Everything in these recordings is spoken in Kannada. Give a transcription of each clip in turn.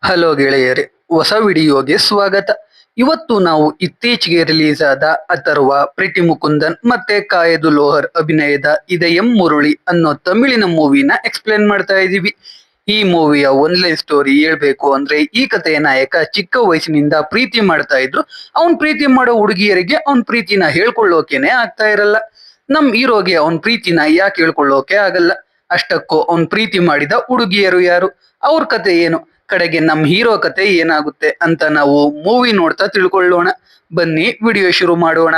ಹಲೋ ಗೆಳೆಯರೇ, ಹೊಸ ವಿಡಿಯೋಗೆ ಸ್ವಾಗತ. ಇವತ್ತು ನಾವು ಇತ್ತೀಚೆಗೆ ರಿಲೀಸ್ ಆದ ಅಥರ್ವ, ಪ್ರೀತಿ ಮುಕುಂದನ್ ಮತ್ತೆ ಕಾಯದು ಲೋಹರ್ ಅಭಿನಯದ ಇದಯಂ ಮುರುಳಿ ಅನ್ನೋ ತಮಿಳಿನ ಮೂವಿನ ಎಕ್ಸ್ಪ್ಲೇನ್ ಮಾಡ್ತಾ ಇದೀವಿ. ಈ ಮೂವಿಯ ಒನ್ಲೈನ್ ಸ್ಟೋರಿ ಹೇಳ್ಬೇಕು ಅಂದ್ರೆ, ಈ ಕಥೆಯ ನಾಯಕ ಚಿಕ್ಕ ವಯಸ್ಸಿನಿಂದ ಪ್ರೀತಿ ಮಾಡ್ತಾ ಇದ್ರು. ಅವನ್ ಪ್ರೀತಿ ಮಾಡೋ ಹುಡುಗಿಯರಿಗೆ ಅವನ್ ಪ್ರೀತಿನ ಹೇಳ್ಕೊಳ್ಳೋಕೆನೆ ಆಗ್ತಾ ಇರಲ್ಲ. ನಮ್ ಹೀರೋಗೆ ಅವನ್ ಪ್ರೀತಿನ ಯಾಕೆ ಹೇಳ್ಕೊಳ್ಳೋಕೆ ಆಗಲ್ಲ? ಅಷ್ಟಕ್ಕೂ ಅವನ್ ಪ್ರೀತಿ ಮಾಡಿದ ಹುಡುಗಿಯರು ಯಾರು, ಅವ್ರ ಕತೆ ಏನು, ಕಡೆಗೆ ನಮ್ ಹೀರೋ ಕತೆ ಏನಾಗುತ್ತೆ ಅಂತ ನಾವು ಮೂವಿ ನೋಡ್ತಾ ತಿಳ್ಕೊಳ್ಳೋಣ. ಬನ್ನಿ ವಿಡಿಯೋ ಶುರು ಮಾಡೋಣ.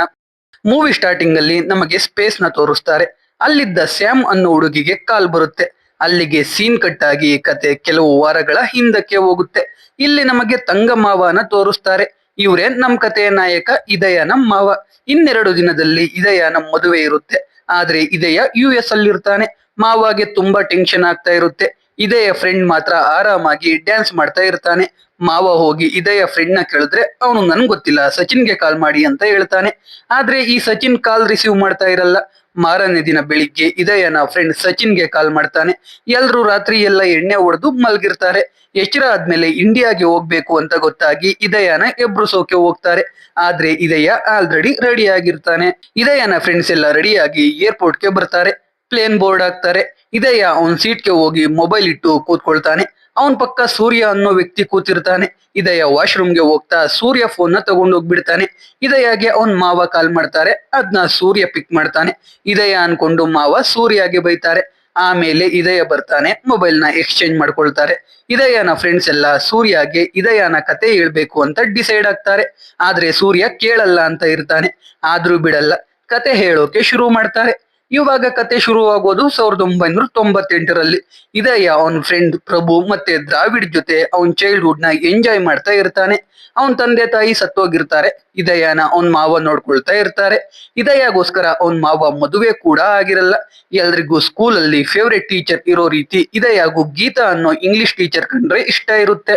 ಮೂವಿ ಸ್ಟಾರ್ಟಿಂಗ್ ಅಲ್ಲಿ ನಮಗೆ ಸ್ಪೇಸ್ ನ ತೋರಿಸ್ತಾರೆ. ಅಲ್ಲಿದ್ದ ಸ್ಯಾಮ್ ಅನ್ನೋ ಹುಡುಗಿಗೆ ಕಾಲ್ ಬರುತ್ತೆ. ಅಲ್ಲಿಗೆ ಸೀನ್ ಕಟ್ ಆಗಿ ಕತೆ ಕೆಲವು ವಾರಗಳ ಹಿಂದಕ್ಕೆ ಹೋಗುತ್ತೆ. ಇಲ್ಲಿ ನಮಗೆ ತಂಗಮಾವನ ತೋರಿಸ್ತಾರೆ. ಇವ್ರೇ ನಮ್ ಕಥೆಯ ನಾಯಕ ಇದಯನ ಮಾವ. ಇನ್ನೆರಡು ದಿನದಲ್ಲಿ ಇದಯನ ಮದುವೆ ಇರುತ್ತೆ. ಆದ್ರೆ ಇದಯ US ಅಲ್ಲಿರ್ತಾನೆ. ಮಾವಾಗೆ ತುಂಬಾ ಟೆನ್ಷನ್ ಆಗ್ತಾ ಇರುತ್ತೆ. ಇದಯ ಫ್ರೆಂಡ್ ಮಾತ್ರ ಆರಾಮಾಗಿ ಡ್ಯಾನ್ಸ್ ಮಾಡ್ತಾ ಇರ್ತಾನೆ. ಮಾವ ಹೋಗಿ ಇದಯ ಫ್ರೆಂಡ್ ನ ಕೇಳಿದ್ರೆ ಅವನು ನನ್ಗೆ ಗೊತ್ತಿಲ್ಲ, ಸಚಿನ್ಗೆ ಕಾಲ್ ಮಾಡಿ ಅಂತ ಹೇಳ್ತಾನೆ. ಆದ್ರೆ ಈ ಸಚಿನ್ ಕಾಲ್ ರಿಸೀವ್ ಮಾಡ್ತಾ ಇರಲ್ಲ. ಮಾರನೇ ದಿನ ಬೆಳಿಗ್ಗೆ ಇದಯನ ಫ್ರೆಂಡ್ ಸಚಿನ್ಗೆ ಕಾಲ್ ಮಾಡ್ತಾನೆ. ಎಲ್ರು ರಾತ್ರಿ ಎಲ್ಲ ಎಣ್ಣೆ ಹೊಡೆದು ಮಲ್ಗಿರ್ತಾರೆ. ಎಚ್ಚರ ಆದ್ಮೇಲೆ ಇಂಡಿಯಾಗೆ ಹೋಗ್ಬೇಕು ಅಂತ ಗೊತ್ತಾಗಿ ಇದಯನ ಎಬ್ರುಸೋಕೆ ಹೋಗ್ತಾರೆ. ಆದ್ರೆ ಇದಯ ಆಲ್ರೆಡಿ ರೆಡಿ ಆಗಿರ್ತಾನೆ. ಇದಯನ ಫ್ರೆಂಡ್ಸ್ ಎಲ್ಲ ರೆಡಿಯಾಗಿ ಏರ್ಪೋರ್ಟ್ಗೆ ಬರ್ತಾರೆ. ಪ್ಲೇನ್ ಬೋರ್ಡ್ ಆಗ್ತಾರೆ. ಇದಯ ಅವನ್ ಸೀಟ್ಗೆ ಹೋಗಿ ಮೊಬೈಲ್ ಇಟ್ಟು ಕೂತ್ಕೊಳ್ತಾನೆ. ಅವನ್ ಪಕ್ಕ ಸೂರ್ಯ ಅನ್ನೋ ವ್ಯಕ್ತಿ ಕೂತಿರ್ತಾನೆ. ಇದಯ ವಾಶ್ರೂಮ್ಗೆ ಹೋಗ್ತಾ ಸೂರ್ಯ ಫೋನ್ ನ ತಗೊಂಡು ಹೋಗ್ಬಿಡ್ತಾನೆ. ಇದಯಾಗೆ ಅವನ್ ಮಾವ ಕಾಲ್ ಮಾಡ್ತಾರೆ. ಅದ್ನ ಸೂರ್ಯ ಪಿಕ್ ಮಾಡ್ತಾನೆ. ಇದಯ ಅನ್ಕೊಂಡು ಮಾವ ಸೂರ್ಯಗೆ ಬೈತಾರೆ. ಆಮೇಲೆ ಇದಯ ಬರ್ತಾನೆ, ಮೊಬೈಲ್ ನ ಎಕ್ಸ್ಚೇಂಜ್ ಮಾಡ್ಕೊಳ್ತಾರೆ. ಇದಯನ ಫ್ರೆಂಡ್ಸ್ ಎಲ್ಲ ಸೂರ್ಯಗೆ ಇದಯನ ಕತೆ ಹೇಳ್ಬೇಕು ಅಂತ ಡಿಸೈಡ್ ಆಗ್ತಾರೆ. ಆದ್ರೆ ಸೂರ್ಯ ಕೇಳಲ್ಲ ಅಂತ ಇರ್ತಾನೆ. ಆದ್ರೂ ಬಿಡಲ್ಲ, ಕತೆ ಹೇಳೋಕೆ ಶುರು ಮಾಡ್ತಾರೆ. ಇವಾಗ ಕತೆ ಶುರುವಾಗೋದು 1998ರಲ್ಲಿ. ಇದಯ ಅವನ್ ಫ್ರೆಂಡ್ ಪ್ರಭು ಮತ್ತೆ ದ್ರಾವಿಡ್ ಜೊತೆ ಅವನ್ ಚೈಲ್ಡ್ಹುಡ್ ನ ಎಂಜಾಯ್ ಮಾಡ್ತಾ ಇರ್ತಾನೆ. ಅವನ್ ತಂದೆ ತಾಯಿ ಸತ್ತೋಗಿರ್ತಾರೆ. ಇದಯನ ಅವನ್ ಮಾವ ನೋಡ್ಕೊಳ್ತಾ ಇರ್ತಾರೆ. ಇದಯಗೋಸ್ಕರ ಅವನ್ ಮಾವ ಮದುವೆ ಕೂಡ ಆಗಿರಲ್ಲ. ಎಲ್ರಿಗೂ ಸ್ಕೂಲಲ್ಲಿ ಫೇವ್ರೆಟ್ ಟೀಚರ್ ಇರೋ ರೀತಿ ಇದಯಾಗೂ ಗೀತಾ ಅನ್ನೋ ಇಂಗ್ಲಿಷ್ ಟೀಚರ್ ಕಂಡ್ರೆ ಇಷ್ಟ ಇರುತ್ತೆ.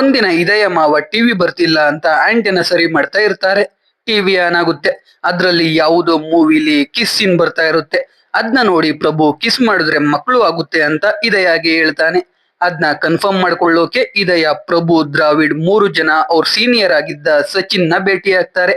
ಒಂದಿನ ಇದಯ ಮಾವ ಟಿವಿ ಬರ್ತಿಲ್ಲ ಅಂತ ಆಂಟೆನ ಸರಿ ಮಾಡ್ತಾ ಇರ್ತಾರೆ. ಟಿವಿ ಆನ್ ಆಗುತ್ತೆ. ಅದ್ರಲ್ಲಿ ಯಾವುದೋ ಮೂವಿಲಿ ಕಿಸ್ ಸೀನ್ ಬರ್ತಾ ಇರುತ್ತೆ. ಅದ್ನ ನೋಡಿ ಪ್ರಭು ಕಿಸ್ ಮಾಡಿದ್ರೆ ಮಕ್ಕಳು ಆಗುತ್ತೆ ಅಂತ ಇದಯಾಗೆ ಹೇಳ್ತಾನೆ. ಅದ್ನ ಕನ್ಫರ್ಮ್ ಮಾಡ್ಕೊಳ್ಳೋಕೆ ಇದಯ, ಪ್ರಭು, ದ್ರಾವಿಡ್ 3 ಜನ ಅವ್ರ ಸೀನಿಯರ್ ಆಗಿದ್ದ ಸಚಿನ್ ನ ಭೇಟಿ ಆಗ್ತಾರೆ.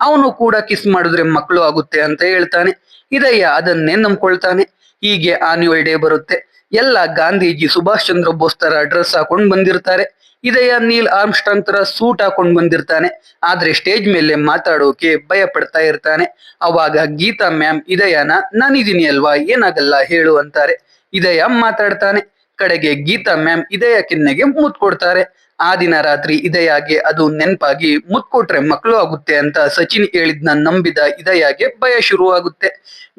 ಅವನು ಕೂಡ ಕಿಸ್ ಮಾಡಿದ್ರೆ ಮಕ್ಕಳು ಆಗುತ್ತೆ ಅಂತ ಹೇಳ್ತಾನೆ. ಇದಯ ಅದನ್ನೇ ನಂಬ್ಕೊಳ್ತಾನೆ. ಹೀಗೆ ಆನ್ಯುವಲ್ ಡೇ ಬರುತ್ತೆ. ಎಲ್ಲ ಗಾಂಧೀಜಿ, ಸುಭಾಷ್ ಚಂದ್ರ ಬೋಸ್ ತರ ಡ್ರೆಸ್ ಹಾಕೊಂಡ್ ಬಂದಿರ್ತಾರೆ. ಇದಯ ನೀಲ್ ಆರ್ಮ್ಸ್ಟ್ರಾಂಗ್ ತರ ಸೂಟ್ ಹಾಕೊಂಡ್ ಬಂದಿರ್ತಾನೆ. ಆದ್ರೆ ಸ್ಟೇಜ್ ಮೇಲೆ ಮಾತಾಡೋಕೆ ಭಯ ಪಡ್ತಾ ಇರ್ತಾನೆ. ಅವಾಗ ಗೀತಾ ಮ್ಯಾಮ್ ಇದಯನ, ನಾನಿದೀನಿ ಅಲ್ವಾ, ಏನಾಗಲ್ಲ ಹೇಳು ಅಂತಾರೆ. ಇದಯ ಮಾತಾಡ್ತಾನೆ. ಕಡೆಗೆ ಗೀತಾ ಮ್ಯಾಮ್ ಇದಯ ಕೆನ್ನೆಗೆ ಮುತ್ ಕೊಡ್ತಾರೆ. ಆ ದಿನ ರಾತ್ರಿ ಇದಯಾಗೆ ಅದು ನೆನ್ಪಾಗಿ ಮುತ್ ಕೊಟ್ರೆ ಮಕ್ಕಳು ಆಗುತ್ತೆ ಅಂತ ಸಚಿನ್ ಹೇಳಿದ್ನ ನಂಬಿದ ಇದಯಾಗೆ ಭಯ ಶುರುವಾಗುತ್ತೆ.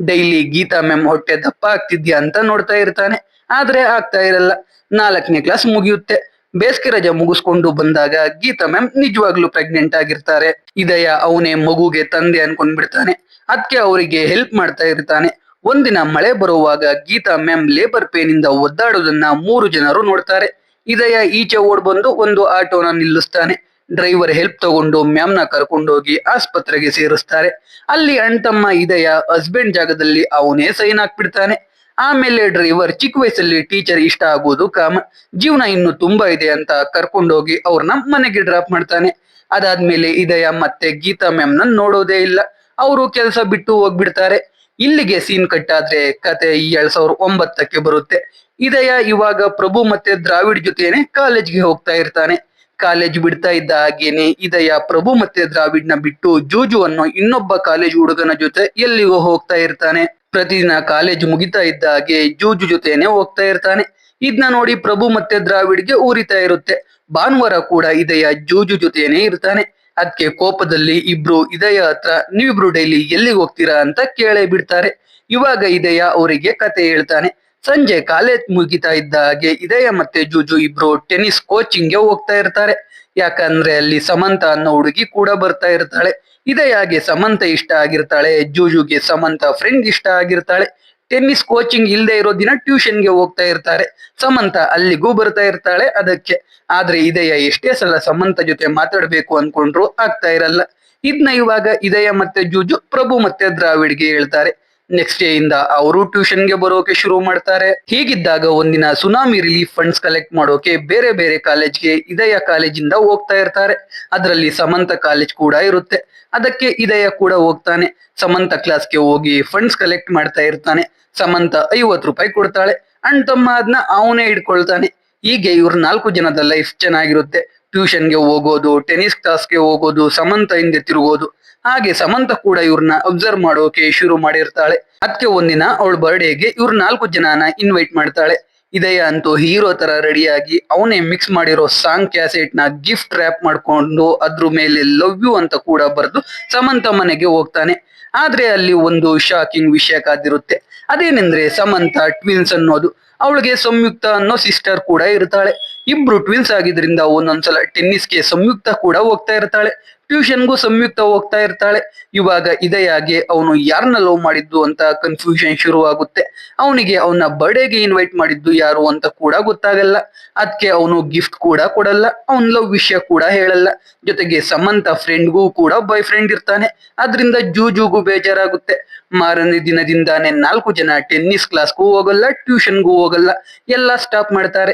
ಡೈಲಿ ಗೀತಾ ಮ್ಯಾಮ್ ಹೊಟ್ಟೆ ದಪ್ಪ ಆಗ್ತಿದ್ಯಾ ಅಂತ ನೋಡ್ತಾ ಇರ್ತಾನೆ. ಆದ್ರೆ ಆಗ್ತಾ ಇರಲ್ಲ. 4ನೇ ಕ್ಲಾಸ್ ಮುಗಿಯುತ್ತೆ. ಬೇಸಿಗೆ ರಜೆ ಮುಗಿಸ್ಕೊಂಡು ಬಂದಾಗ ಗೀತಾ ಮ್ಯಾಮ್ ನಿಜವಾಗ್ಲೂ ಪ್ರೆಗ್ನೆಂಟ್ ಆಗಿರ್ತಾರೆ. ಇದಯ ಅವನೇ ಮಗುಗೆ ತಂದೆ ಅನ್ಕೊಂಡ್ಬಿಡ್ತಾನೆ. ಅದಕ್ಕೆ ಅವರಿಗೆ ಹೆಲ್ಪ್ ಮಾಡ್ತಾ ಇರ್ತಾನೆ. ಒಂದಿನ ಮಳೆ ಬರುವಾಗ ಗೀತಾ ಮ್ಯಾಮ್ ಲೇಬರ್ ಪೇನ್ ಇಂದ ಒದ್ದಾಡೋದನ್ನ 3 ಜನರು ನೋಡ್ತಾರೆ. ಇದಯ ಈಚೆ ಓಡ್ ಬಂದು ಒಂದು ಆಟೋನ ನಿಲ್ಲಿಸ್ತಾನೆ. ಡ್ರೈವರ್ ಹೆಲ್ಪ್ ತಗೊಂಡು ಮ್ಯಾಮ್ನ ಕರ್ಕೊಂಡೋಗಿ ಆಸ್ಪತ್ರೆಗೆ ಸೇರಿಸ್ತಾರೆ. ಅಲ್ಲಿ ಅಣ್ತಮ್ಮ ಇದಯ ಹಸ್ಬೆಂಡ್ ಜಾಗದಲ್ಲಿ ಅವನೇ ಸೈನ್ ಹಾಕ್ಬಿಡ್ತಾನೆ. ಆಮೇಲೆ ಡ್ರೈವರ್ ಚಿಕ್ಕ ವಯಸ್ಸಲ್ಲಿ ಟೀಚರ್ ಇಷ್ಟ ಆಗೋದು ಕಾಮನ್, ಜೀವನ ಇನ್ನು ತುಂಬಾ ಇದೆ ಅಂತ ಕರ್ಕೊಂಡೋಗಿ ಅವ್ರನ್ನ ಮನೆಗೆ ಡ್ರಾಪ್ ಮಾಡ್ತಾನೆ. ಅದಾದ್ಮೇಲೆ ಇದಯ ಮತ್ತೆ ಗೀತಾ ಮ್ಯಾಮ್ ನ ನೋಡೋದೇ ಇಲ್ಲ. ಅವರು ಕೆಲಸ ಬಿಟ್ಟು ಹೋಗ್ಬಿಡ್ತಾರೆ. ಇಲ್ಲಿಗೆ ಸೀನ್ ಕಟ್ ಆದ್ರೆ ಕತೆ 2009ಕ್ಕೆ ಬರುತ್ತೆ. ಇದಯ ಇವಾಗ ಪ್ರಭು ಮತ್ತೆ ದ್ರಾವಿಡ್ ಜೊತೆನೆ ಕಾಲೇಜ್ಗೆ ಹೋಗ್ತಾ ಇರ್ತಾನೆ. ಕಾಲೇಜ್ ಬಿಡ್ತಾ ಇದ್ದ ಹಾಗೇನೆ ಇದಯ ಪ್ರಭು ಮತ್ತೆ ದ್ರಾವಿಡ್ ನ ಬಿಟ್ಟು ಜೂಜು ಅನ್ನೋ ಇನ್ನೊಬ್ಬ ಕಾಲೇಜ್ ಹುಡುಗನ ಜೊತೆ ಎಲ್ಲಿಗೋ ಹೋಗ್ತಾ ಇರ್ತಾನೆ. ಪ್ರತಿದಿನ ಕಾಲೇಜ್ ಮುಗಿತಾ ಇದ್ದ ಹಾಗೆ ಜೂಜು ಜೊತೆನೆ ಹೋಗ್ತಾ ಇರ್ತಾನೆ. ಇದನ್ನ ನೋಡಿ ಪ್ರಭು ಮತ್ತೆ ದ್ರಾವಿಡ್ಗೆ ಉರಿತಾ ಇರುತ್ತೆ. ಭಾನುವಾರ ಕೂಡ ಇದಯ ಜೂಜು ಜೊತೆನೆ ಇರ್ತಾನೆ. ಅದಕ್ಕೆ ಕೋಪದಲ್ಲಿ ಇಬ್ರು ಇದಯ ಹತ್ರ, ನೀವಿಬ್ರು ಡೈಲಿ ಎಲ್ಲಿಗೆ ಹೋಗ್ತೀರಾ ಅಂತ ಕೇಳೇ ಬಿಡ್ತಾರೆ. ಇವಾಗ ಇದಯ ಅವರಿಗೆ ಕತೆ ಹೇಳ್ತಾನೆ. ಸಂಜೆ ಕಾಲೇಜ್ ಮುಗಿತಾ ಇದ್ದ ಹಾಗೆ ಇದಯ ಮತ್ತೆ ಜೂಜು ಇಬ್ರು ಟೆನ್ನಿಸ್ ಕೋಚಿಂಗ್ಗೆ ಹೋಗ್ತಾ ಇರ್ತಾರೆ. ಯಾಕಂದ್ರೆ ಅಲ್ಲಿ ಸಮಂತ ಅನ್ನೋ ಹುಡುಗಿ ಕೂಡ ಬರ್ತಾ ಇರ್ತಾಳೆ. ಇದಯಾಗೆ ಸಮಂತ ಇಷ್ಟ ಆಗಿರ್ತಾಳೆ. ಜೂಜುಗೆ ಸಮಂತ ಫ್ರೆಂಡ್ ಇಷ್ಟ ಆಗಿರ್ತಾಳೆ. ಟೆನ್ನಿಸ್ ಕೋಚಿಂಗ್ ಇಲ್ಲದೆ ಇರೋ ದಿನ ಟ್ಯೂಷನ್ಗೆ ಹೋಗ್ತಾ ಇರ್ತಾರೆ. ಸಮಂತ ಅಲ್ಲಿಗೂ ಬರ್ತಾ ಇರ್ತಾಳೆ ಅದಕ್ಕೆ. ಆದ್ರೆ ಇದಯ ಎಷ್ಟೇ ಸಲ ಸಮಂತ ಜೊತೆ ಮಾತಾಡ್ಬೇಕು ಅನ್ಕೊಂಡ್ರು ಆಗ್ತಾ ಇರಲ್ಲ. ಇದ್ನ ಇವಾಗ ಇದಯ ಮತ್ತೆ ಜೂಜು ಪ್ರಭು ಮತ್ತೆ ದ್ರಾವಿಡ್ಗೆ ಹೇಳ್ತಾರೆ. ನೆಕ್ಸ್ಟ್ ಡೇ ಇಂದ ಅವರು ಟ್ಯೂಷನ್ಗೆ ಬರೋಕೆ ಶುರು ಮಾಡ್ತಾರೆ. ಹೀಗಿದ್ದಾಗ ಒಂದಿನ ಸುನಾಮಿ ರಿಲೀಫ್ ಫಂಡ್ಸ್ ಕಲೆಕ್ಟ್ ಮಾಡೋಕೆ ಬೇರೆ ಬೇರೆ ಕಾಲೇಜ್ಗೆ ಇದಯ ಕಾಲೇಜಿಂದ ಹೋಗ್ತಾ ಇರ್ತಾರೆ. ಅದರಲ್ಲಿ ಸಮಂತ ಕಾಲೇಜ್ ಕೂಡ ಇರುತ್ತೆ. ಅದಕ್ಕೆ ಇದಯ ಕೂಡ ಹೋಗ್ತಾನೆ. ಸಮಂತ ಕ್ಲಾಸ್ಗೆ ಹೋಗಿ ಫಂಡ್ಸ್ ಕಲೆಕ್ಟ್ ಮಾಡ್ತಾ ಇರ್ತಾನೆ. ಸಮಂತ 50 ರೂಪಾಯಿ ಕೊಡ್ತಾಳೆ. ಅಣ್ಣ ತಮ್ಮ ಅದನ್ನ ಅವನೇ ಇಟ್ಕೊಳ್ತಾನೆ. ಹೀಗೆ ಇವ್ರ 4 ಜನದ ಲೈಫ್ ಚೆನ್ನಾಗಿರುತ್ತೆ. ಟ್ಯೂಷನ್ಗೆ ಹೋಗೋದು, ಟೆನ್ನಿಸ್ ಕ್ಲಾಸ್ಗೆ ಹೋಗೋದು, ಸಮಂತ ಹಿಂದೆ ತಿರುಗೋದು. ಹಾಗೆ ಸಮಂತ ಕೂಡ ಇವ್ರನ್ನ ಅಬ್ಸರ್ವ್ ಮಾಡೋಕೆ ಶುರು ಮಾಡಿರ್ತಾಳೆ. ಅದಕ್ಕೆ ಒಂದಿನ ಅವಳ ಬರ್ಡೇಗೆ ಇವ್ರ 4 ಜನನ ಇನ್ವೈಟ್ ಮಾಡ್ತಾಳೆ. ಇದಯ ಅಂತೂ ಹೀರೋ ತರ ರೆಡಿಯಾಗಿ ಅವನೇ ಮಿಕ್ಸ್ ಮಾಡಿರೋ ಸಾಂಗ್ ಕ್ಯಾಸೆಟ್ ನ ಗಿಫ್ಟ್ ರ್ಯಾಪ್ ಮಾಡ್ಕೊಂಡು ಅದ್ರ ಮೇಲೆ ಲವ್ ಯು ಅಂತ ಕೂಡ ಬರೆದು ಸಮಂತ ಮನೆಗೆ ಹೋಗ್ತಾನೆ. ಆದ್ರೆ ಅಲ್ಲಿ ಒಂದು ಶಾಕಿಂಗ್ ವಿಷಯ ಕಾದಿರುತ್ತೆ. ಅದೇನೆಂದ್ರೆ ಸಮಂತ ಟ್ವಿನ್ಸ್ ಅನ್ನೋದು. ಅವಳಿಗೆ ಸಂಯುಕ್ತ ಅನ್ನೋ ಸಿಸ್ಟರ್ ಕೂಡ ಇರ್ತಾಳೆ. ಇಬ್ರು ಟ್ವಿನ್ಸ್ ಆಗಿದ್ರಿಂದ ಒಂದೊಂದ್ಸಲ ಟೆನ್ನಿಸ್ಗೆ ಸಂಯುಕ್ತ ಕೂಡ ಹೋಗ್ತಾ ಇರ್ತಾಳೆ. ಟ್ಯೂಷನ್ಗೂ ಸಂಯುಕ್ತ ಹೋಗ್ತಾ ಇರ್ತಾಳೆ. ಇವಾಗ ಇದೆಯಾಗೆ ಅವನು ಯಾರನ್ನ ಲವ್ ಮಾಡಿದ್ದು ಅಂತ ಕನ್ಫ್ಯೂಷನ್ ಶುರು ಆಗುತ್ತೆ. ಅವನಿಗೆ ಅವನ ಬರ್ಡೇಗೆ ಇನ್ವೈಟ್ ಮಾಡಿದ್ದು ಯಾರು ಅಂತ ಕೂಡ ಗೊತ್ತಾಗಲ್ಲ. ಅದಕ್ಕೆ ಅವನು ಗಿಫ್ಟ್ ಕೂಡ ಕೊಡಲ್ಲ, ಅವನ್ ಲವ್ ವಿಷಯ ಕೂಡ ಹೇಳಲ್ಲ. ಜೊತೆಗೆ ಸಮಂತ ಫ್ರೆಂಡ್ಗೂ ಕೂಡ ಬಾಯ್ ಫ್ರೆಂಡ್ ಇರ್ತಾನೆ. ಅದ್ರಿಂದ ಜೂಜುಗೂ ಬೇಜಾರಾಗುತ್ತೆ. ಮಾರನೇ ದಿನದಿಂದಾನೆ 4 ಜನ ಟೆನ್ನಿಸ್ ಕ್ಲಾಸ್ಗೂ ಹೋಗಲ್ಲ, ಟ್ಯೂಷನ್ಗೂ ಹೋಗಲ್ಲ, ಎಲ್ಲ ಸ್ಟಾಪ್ ಮಾಡ್ತಾರೆ.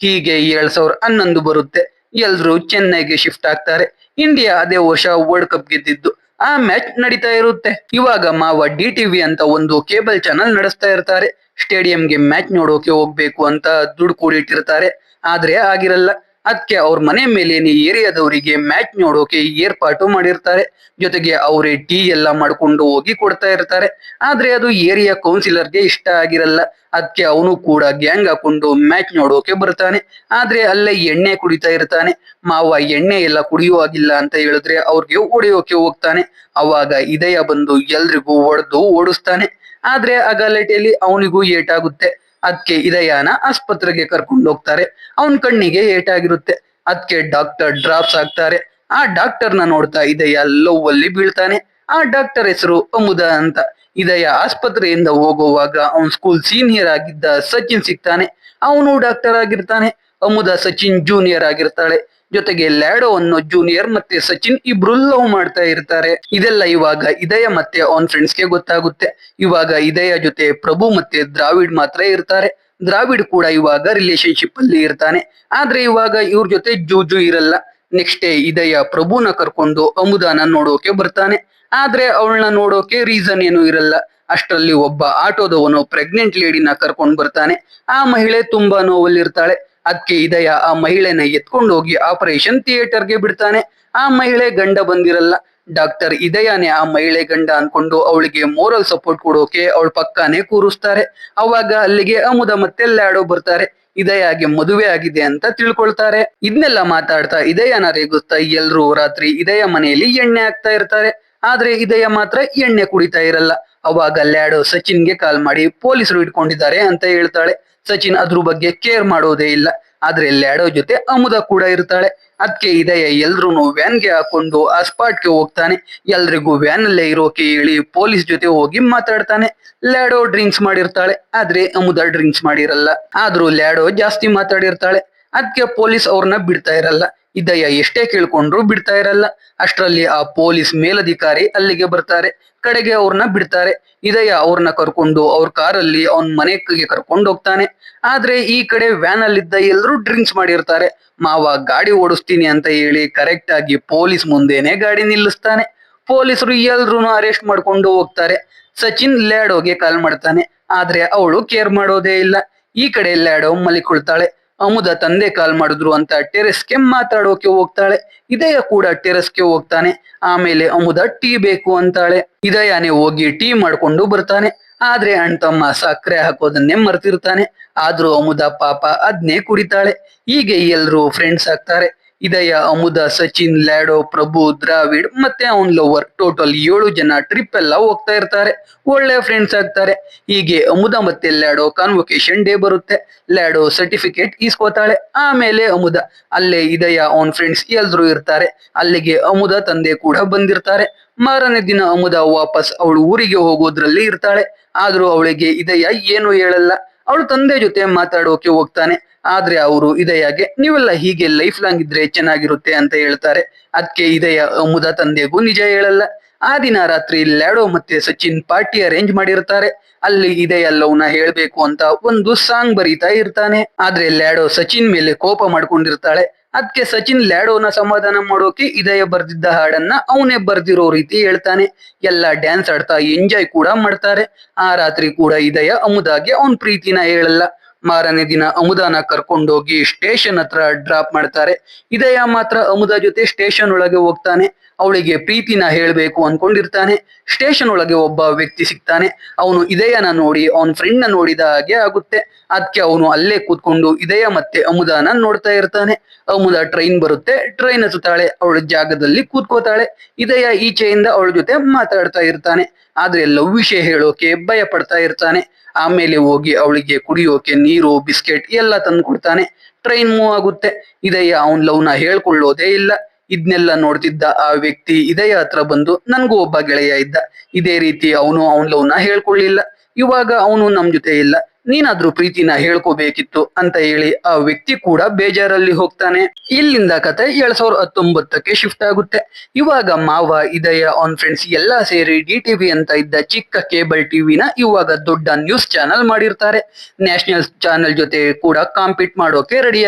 ಹೀಗೆ 2011 ಬರುತ್ತೆ. ಎಲ್ರು ಚೆನ್ನೈಗೆ ಶಿಫ್ಟ್ ಆಗ್ತಾರೆ. ಇಂಡಿಯಾ ಅದೇ ವರ್ಷ ವರ್ಲ್ಡ್ ಕಪ್ ಗೆದ್ದಿದ್ದು. ಆ ಮ್ಯಾಚ್ ನಡೀತಾ ಇರುತ್ತೆ. ಇವಾಗ ಮಾವ ಡಿಟಿವಿ ಅಂತ ಒಂದು ಕೇಬಲ್ ಚಾನಲ್ ನಡೆಸ್ತಾ ಇರ್ತಾರೆ. ಸ್ಟೇಡಿಯಂಗೆ ಮ್ಯಾಚ್ ನೋಡೋಕೆ ಹೋಗ್ಬೇಕು ಅಂತ ದುಡ್ಡು ಕೂಡಿಟ್ಟಿರ್ತಾರೆ. ಆದ್ರೆ ಆಗಿರಲ್ಲ. ಅದಕ್ಕೆ ಅವ್ರ ಮನೆ ಮೇಲೇನೆ ಏರಿಯಾದವರಿಗೆ ಮ್ಯಾಚ್ ನೋಡೋಕೆ ಏರ್ಪಾಟು ಮಾಡಿರ್ತಾರೆ. ಜೊತೆಗೆ ಅವರೇ ಟೀ ಎಲ್ಲ ಮಾಡ್ಕೊಂಡು ಹೋಗಿ ಕೊಡ್ತಾ ಇರ್ತಾರೆ. ಆದ್ರೆ ಅದು ಏರಿಯಾ ಕೌನ್ಸಿಲರ್ಗೆ ಇಷ್ಟ ಆಗಿರಲ್ಲ. ಅದಕ್ಕೆ ಅವನು ಕೂಡ ಗ್ಯಾಂಗ್ ಹಾಕೊಂಡು ಮ್ಯಾಚ್ ನೋಡೋಕೆ ಬರ್ತಾನೆ. ಆದ್ರೆ ಅಲ್ಲೇ ಎಣ್ಣೆ ಕುಡಿತಾ ಇರ್ತಾನೆ. ಮಾವ ಎಣ್ಣೆ ಎಲ್ಲ ಕುಡಿಯುವಾಗಿಲ್ಲ ಅಂತ ಹೇಳಿದ್ರೆ ಅವ್ರಿಗೆ ಹೊಡೆಯೋಕೆ ಹೋಗ್ತಾನೆ. ಅವಾಗ ಇದಯ ಬಂದು ಎಲ್ರಿಗೂ ಹೊಡೆದು ಓಡಿಸ್ತಾನೆ. ಆದ್ರೆ ಆ ಗಲಾಟೆಯಲ್ಲಿ ಅವನಿಗೂ ಏಟಾಗುತ್ತೆ. ಅದಕ್ಕೆ ಇದಯಾನ ಆಸ್ಪತ್ರೆಗೆ ಕರ್ಕೊಂಡು ಹೋಗ್ತಾರೆ. ಅವನ್ ಕಣ್ಣಿಗೆ ಏಟಾಗಿರುತ್ತೆ. ಅದಕ್ಕೆ ಡಾಕ್ಟರ್ ಡ್ರಾಪ್ಸ್ ಹಾಕ್ತಾರೆ. ಆ ಡಾಕ್ಟರ್ನ ನೋಡ್ತಾ ಇದಯ ಲವ್ ಅಲ್ಲಿ ಬೀಳ್ತಾನೆ. ಆ ಡಾಕ್ಟರ್ ಹೆಸರು ಅಮುದ ಅಂತ. ಇದಯ ಆಸ್ಪತ್ರೆಯಿಂದ ಹೋಗುವಾಗ ಅವನ್ ಸ್ಕೂಲ್ ಸೀನಿಯರ್ ಆಗಿದ್ದ ಸಚಿನ್ ಸಿಗ್ತಾನೆ. ಅವನು ಡಾಕ್ಟರ್ ಆಗಿರ್ತಾನೆ. ಅಮುದ ಸಚಿನ್ ಜೂನಿಯರ್ ಆಗಿರ್ತಾಳೆ. ಜೊತೆಗೆ ಲ್ಯಾಡೋ ಅನ್ನೋ ಜೂನಿಯರ್ ಮತ್ತೆ ಸಚಿನ್ ಇಬ್ರು ಲವ್ ಮಾಡ್ತಾ ಇರ್ತಾರೆ. ಇದೆಲ್ಲ ಇವಾಗ ಇದಯ ಮತ್ತೆ ಅವನ್ ಫ್ರೆಂಡ್ಸ್ಗೆ ಗೊತ್ತಾಗುತ್ತೆ. ಇವಾಗ ಇದಯ ಜೊತೆ ಪ್ರಭು ಮತ್ತೆ ದ್ರಾವಿಡ್ ಮಾತ್ರ ಇರ್ತಾರೆ. ದ್ರಾವಿಡ್ ಕೂಡ ಇವಾಗ ರಿಲೇಶನ್ಶಿಪ್ ಅಲ್ಲಿ ಇರ್ತಾನೆ. ಆದ್ರೆ ಇವಾಗ ಇವ್ರ ಜೊತೆ ಜೂಜು ಇರಲ್ಲ. ನೆಕ್ಸ್ಟ್ ಡೇ ಇದಯ ಪ್ರಭುನ ಕರ್ಕೊಂಡು ಅಮುದಾನ ನೋಡೋಕೆ ಬರ್ತಾನೆ. ಆದ್ರೆ ಅವಳನ್ನ ನೋಡೋಕೆ ರೀಸನ್ ಏನು ಇರಲ್ಲ. ಅಷ್ಟರಲ್ಲಿ ಒಬ್ಬ ಆಟೋದವನು ಪ್ರೆಗ್ನೆಂಟ್ ಲೇಡಿನ ಕರ್ಕೊಂಡ್ ಬರ್ತಾನೆ. ಆ ಮಹಿಳೆ ತುಂಬಾ ನೋವಲ್ಲಿರ್ತಾಳೆ. ಅದಕ್ಕೆ ಇದಯ ಆ ಮಹಿಳೆನ ಎತ್ಕೊಂಡು ಹೋಗಿ ಆಪರೇಷನ್ ಥಿಯೇಟರ್ಗೆ ಬಿಡ್ತಾನೆ. ಆ ಮಹಿಳೆ ಗಂಡ ಬಂದಿರಲ್ಲ. ಡಾಕ್ಟರ್ ಇದಯಾನೆ ಆ ಮಹಿಳೆ ಗಂಡ ಅನ್ಕೊಂಡು ಅವಳಿಗೆ ಮೋರಲ್ ಸಪೋರ್ಟ್ ಕೊಡೋಕೆ ಅವಳ ಪಕ್ಕಾನೆ ಕೂರಿಸ್ತಾರೆ. ಅವಾಗ ಅಲ್ಲಿಗೆ ಅಮುದ ಮತ್ತೆ ಲ್ಯಾಡೋ ಬರ್ತಾರೆ. ಇದಯಾಗೆ ಮದುವೆ ಆಗಿದೆ ಅಂತ ತಿಳ್ಕೊಳ್ತಾರೆ. ಇದನ್ನೆಲ್ಲ ಮಾತಾಡ್ತಾ ಇದಯನ ರೇಗಿಸ್ತಾ ಎಲ್ರು ರಾತ್ರಿ ಇದಯ ಮನೆಯಲ್ಲಿ ಎಣ್ಣೆ ಹಾಕ್ತಾ ಇರ್ತಾರೆ. ಆದ್ರೆ ಇದಯ ಮಾತ್ರ ಎಣ್ಣೆ ಕುಡಿತಾ ಇರಲ್ಲ. ಅವಾಗ ಲ್ಯಾಡೋ ಸಚಿನ್ಗೆ ಕಾಲ್ ಮಾಡಿ ಪೊಲೀಸರು ಇಟ್ಕೊಂಡಿದ್ದಾರೆ ಅಂತ ಹೇಳ್ತಾಳೆ. ಸಚಿನ್ ಅದ್ರ ಬಗ್ಗೆ ಕೇರ್ ಮಾಡೋದೇ ಇಲ್ಲ. ಆದ್ರೆ ಲ್ಯಾಡೋ ಜೊತೆ ಅಮುದ ಕೂಡ ಇರ್ತಾಳೆ. ಅದಕ್ಕೆ ಇದಯ ಎಲ್ರು ವ್ಯಾನ್ಗೆ ಹಾಕೊಂಡು ಆ ಸ್ಪಾಟ್ಗೆ ಹೋಗ್ತಾನೆ. ಎಲ್ರಿಗೂ ವ್ಯಾನ್ ಅಲ್ಲೇ ಇರೋಕೆ ಹೇಳಿ ಪೊಲೀಸ್ ಜೊತೆ ಹೋಗಿ ಮಾತಾಡ್ತಾನೆ. ಲ್ಯಾಡೋ ಡ್ರಿಂಕ್ಸ್ ಮಾಡಿರ್ತಾಳೆ. ಆದ್ರೆ ಅಮುದ ಡ್ರಿಂಕ್ಸ್ ಮಾಡಿರಲ್ಲ. ಆದ್ರೂ ಲ್ಯಾಡೋ ಜಾಸ್ತಿ ಮಾತಾಡಿರ್ತಾಳೆ. ಅದಕ್ಕೆ ಪೊಲೀಸ್ ಅವ್ರನ್ನ ಬಿಡ್ತಾ ಇರಲ್ಲ. ಇದಯ ಎಷ್ಟೇ ಕೇಳ್ಕೊಂಡ್ರು ಬಿಡ್ತಾ ಇರಲ್ಲ. ಅಷ್ಟರಲ್ಲಿ ಆ ಪೊಲೀಸ್ ಮೇಲಧಿಕಾರಿ ಅಲ್ಲಿಗೆ ಬರ್ತಾರೆ. ಕಡೆಗೆ ಅವ್ರನ್ನ ಬಿಡ್ತಾರೆ. ಇದಯ ಅವ್ರನ್ನ ಕರ್ಕೊಂಡು ಅವ್ರ ಕಾರಲ್ಲಿ ಅವನ್ ಮನೆಗೆ ಕರ್ಕೊಂಡು ಹೋಗ್ತಾನೆ. ಆದ್ರೆ ಈ ಕಡೆ ವ್ಯಾನ್ ಅಲ್ಲಿದ್ದ ಎಲ್ರು ಡ್ರಿಂಕ್ಸ್ ಮಾಡಿರ್ತಾರೆ. ಮಾವ ಗಾಡಿ ಓಡಿಸ್ತೀನಿ ಅಂತ ಹೇಳಿ ಕರೆಕ್ಟ್ ಆಗಿ ಪೊಲೀಸ್ ಮುಂದೆನೆ ಗಾಡಿ ನಿಲ್ಲಿಸ್ತಾನೆ. ಪೊಲೀಸರು ಎಲ್ರು ಅರೆಸ್ಟ್ ಮಾಡ್ಕೊಂಡು ಹೋಗ್ತಾರೆ. ಸಚಿನ್ ಲ್ಯಾಡೋಗೆ ಕಾಲ್ ಮಾಡ್ತಾನೆ. ಆದ್ರೆ ಅವಳು ಕೇರ್ ಮಾಡೋದೇ ಇಲ್ಲ. ಈ ಕಡೆ ಲ್ಯಾಡೋ ಮಲಿಕೊಳ್ತಾಳೆ. ಅಮುದ ತಂದೆ ಕಾಲ್ ಮಾಡಿದ್ರು ಅಂತ ಟೆರೆಸ್ಗೆ ಮಾತಾಡೋಕೆ ಹೋಗ್ತಾಳೆ. ಇದಯ ಕೂಡ ಟೆರೆಸ್ಗೆ ಹೋಗ್ತಾನೆ. ಆಮೇಲೆ ಅಮುದ ಟೀ ಬೇಕು ಅಂತಾಳೆ. ಇದಯಾನೆ ಹೋಗಿ ಟೀ ಮಾಡ್ಕೊಂಡು ಬರ್ತಾನೆ. ಆದ್ರೆ ಅಣ್ತಮ್ಮ ಸಕ್ಕರೆ ಹಾಕೋದನ್ನೇ ಮರ್ತಿರ್ತಾನೆ. ಆದ್ರೂ ಅಮುದ ಪಾಪ ಅದ್ನೇ ಕುಡಿತಾಳೆ. ಹೀಗೆ ಎಲ್ರು ಫ್ರೆಂಡ್ಸ್ ಆಗ್ತಾರೆ. ಇದಯ ಅಮುದ ಸಚಿನ್ ಲ್ಯಾಡೋ ಪ್ರಭು ದ್ರಾವಿಡ್ ಮತ್ತೆ ಅವನ್ ಲವರ್ ಟೋಟಲ್ 7 ಜನ ಟ್ರಿಪ್ ಎಲ್ಲ ಹೋಗ್ತಾ ಇರ್ತಾರೆ. ಒಳ್ಳೆ ಫ್ರೆಂಡ್ಸ್ ಆಗ್ತಾರೆ. ಹೀಗೆ ಅಮುದ ಮತ್ತೆ ಲ್ಯಾಡೋ ಕಾನ್ವೊಕೇಶನ್ ಡೇ ಬರುತ್ತೆ. ಲ್ಯಾಡೋ ಸರ್ಟಿಫಿಕೇಟ್ ಇಸ್ಕೋತಾಳೆ. ಆಮೇಲೆ ಅಮುದ ಅಲ್ಲೇ ಇದಯ ಅವನ್ ಫ್ರೆಂಡ್ಸ್ ಎಲ್ರು ಇರ್ತಾರೆ. ಅಲ್ಲಿಗೆ ಅಮುದ ತಂದೆ ಕೂಡ ಬಂದಿರ್ತಾರೆ. ಮಾರನೇ ದಿನ ಅಮುದ ವಾಪಸ್ ಅವಳು ಊರಿಗೆ ಹೋಗೋದ್ರಲ್ಲಿ ಇರ್ತಾಳೆ. ಆದ್ರೂ ಅವಳಿಗೆ ಇದಯ ಏನು ಹೇಳಲ್ಲ. ಅವಳು ತಂದೆ ಜೊತೆ ಮಾತಾಡೋಕೆ ಹೋಗ್ತಾನೆ. ಆದ್ರೆ ಅವರು ಇದಯಾಗೆ ನೀವೆಲ್ಲ ಹೀಗೆ ಲೈಫ್ ಲಾಂಗ್ ಇದ್ರೆ ಚೆನ್ನಾಗಿರುತ್ತೆ ಅಂತ ಹೇಳ್ತಾರೆ. ಅದಕ್ಕೆ ಇದಯ ಅಮುದ ತಂದೆಗೂ ನಿಜ ಹೇಳಲ್ಲ. ಆ ದಿನ ರಾತ್ರಿ ಲ್ಯಾಡೋ ಮತ್ತೆ ಸಚಿನ್ ಪಾರ್ಟಿ ಅರೇಂಜ್ ಮಾಡಿರ್ತಾರೆ. ಅಲ್ಲಿ ಇದೆಯ ಲವ್ನ ಹೇಳ್ಬೇಕು ಅಂತ ಒಂದು ಸಾಂಗ್ ಬರೀತಾ ಇರ್ತಾನೆ. ಆದ್ರೆ ಲ್ಯಾಡೋ ಸಚಿನ್ ಮೇಲೆ ಕೋಪ ಮಾಡ್ಕೊಂಡಿರ್ತಾಳೆ. ಅದಕ್ಕೆ ಸಚಿನ್ ಲ್ಯಾಡೋನ ಸಮಾಧಾನ ಮಾಡೋಕೆ ಇದಯ ಬರ್ದಿದ್ದ ಹಾಡನ್ನ ಅವನೇ ಬರ್ದಿರೋ ರೀತಿ ಹೇಳ್ತಾನೆ. ಎಲ್ಲ ಡ್ಯಾನ್ಸ್ ಆಡ್ತಾ ಎಂಜಾಯ್ ಕೂಡ ಮಾಡ್ತಾರೆ. ಆ ರಾತ್ರಿ ಕೂಡ ಇದಯ ಅಮುದಾಗೆ ಅವನ್ ಪ್ರೀತಿನ ಹೇಳಲ್ಲ. ಮಾರನೇ ದಿನ ಅಮುದಾನ ಕರ್ಕೊಂಡೋಗಿ ಸ್ಟೇಷನ್ ಹತ್ರ ಡ್ರಾಪ್ ಮಾಡ್ತಾರೆ. ಇದಯ ಮಾತ್ರ ಅಮುದಾ ಜೊತೆ ಸ್ಟೇಷನ್ ಒಳಗೆ ಹೋಗ್ತಾನೆ. ಅವಳಿಗೆ ಪ್ರೀತಿನ ಹೇಳ್ಬೇಕು ಅನ್ಕೊಂಡಿರ್ತಾನೆ. ಸ್ಟೇಷನ್ ಒಳಗೆ ಒಬ್ಬ ವ್ಯಕ್ತಿ ಸಿಗ್ತಾನೆ. ಅವನು ಇದಯನ ನೋಡಿ ಅವನ್ ಫ್ರೆಂಡ್ ನ ನೋಡಿದ ಹಾಗೆ ಆಗುತ್ತೆ. ಅದಕ್ಕೆ ಅವನು ಅಲ್ಲೇ ಕೂತ್ಕೊಂಡು ಇದಯ ಮತ್ತೆ ಅಮುದಾನ ನೋಡ್ತಾ ಇರ್ತಾನೆ. ಅಮುದಾ ಟ್ರೈನ್ ಬರುತ್ತೆ, ಟ್ರೈನ್ ಹತ್ತುತ್ತಾಳೆ, ಅವಳ ಜಾಗದಲ್ಲಿ ಕೂತ್ಕೋತಾಳೆ. ಇದಯ ಈಚೆಯಿಂದ ಅವಳ ಜೊತೆ ಮಾತಾಡ್ತಾ ಇರ್ತಾನೆ. ಆದ್ರೆ ಲವ್ ವಿಷಯ ಹೇಳೋಕೆ ಭಯ ಪಡ್ತಾ ಇರ್ತಾನೆ. ಆಮೇಲೆ ಹೋಗಿ ಅವಳಿಗೆ ಕುಡಿಯೋಕೆ ನೀರು ಬಿಸ್ಕೆಟ್ ಎಲ್ಲ ತಂದು ಕೊಡ್ತಾನೆ. ಟ್ರೈನ್ ಮೂವ್ ಆಗುತ್ತೆ. ಇದಯ ಅವನ್ ಲವ್ನ ಹೇಳ್ಕೊಳ್ಳೋದೇ ಇಲ್ಲ. ಇದನ್ನೆಲ್ಲ ನೋಡ್ತಿದ್ದ ಆ ವ್ಯಕ್ತಿ ಇದಯ ಹತ್ರ ಬಂದು, ನನ್ಗೂ ಒಬ್ಬ ಗೆಳೆಯ ಇದ್ದ, ಇದೇ ರೀತಿ ಅವನು ಅವನ್ ಲವ್ನ ಹೇಳ್ಕೊಳ್ಳಿಲ್ಲ, ಇವಾಗ ಅವನು ನಮ್ ಜೊತೆ ಇಲ್ಲ, ನೀನಾದ್ರೂ ಪ್ರೀತಿನ ಹೇಳ್ಕೋಬೇಕಿತ್ತು ಅಂತ ಹೇಳಿ ಆ ವ್ಯಕ್ತಿ ಕೂಡ ಬೇಜಾರಲ್ಲಿ ಹೋಗ್ತಾನೆ. ಇಲ್ಲಿಂದ ಕತೆ 2019ಕ್ಕೆ ಶಿಫ್ಟ್ ಆಗುತ್ತೆ. ಇವಾಗ ಮಾವ, ಇದಯ, ಅವನ್ ಫ್ರೆಂಡ್ಸ್ ಎಲ್ಲಾ ಸೇರಿ ಡಿಟಿವಿ ಅಂತ ಇದ್ದ ಚಿಕ್ಕ ಕೇಬಲ್ ಟಿವಿನ ಇವಾಗ ದೊಡ್ಡ ನ್ಯೂಸ್ ಚಾನಲ್ ಮಾಡಿರ್ತಾರೆ. ನ್ಯಾಷನಲ್ ಚಾನೆಲ್ ಜೊತೆ ಕೂಡ ಕಾಂಪೀಟ್ ಮಾಡೋಕೆ ರೆಡಿ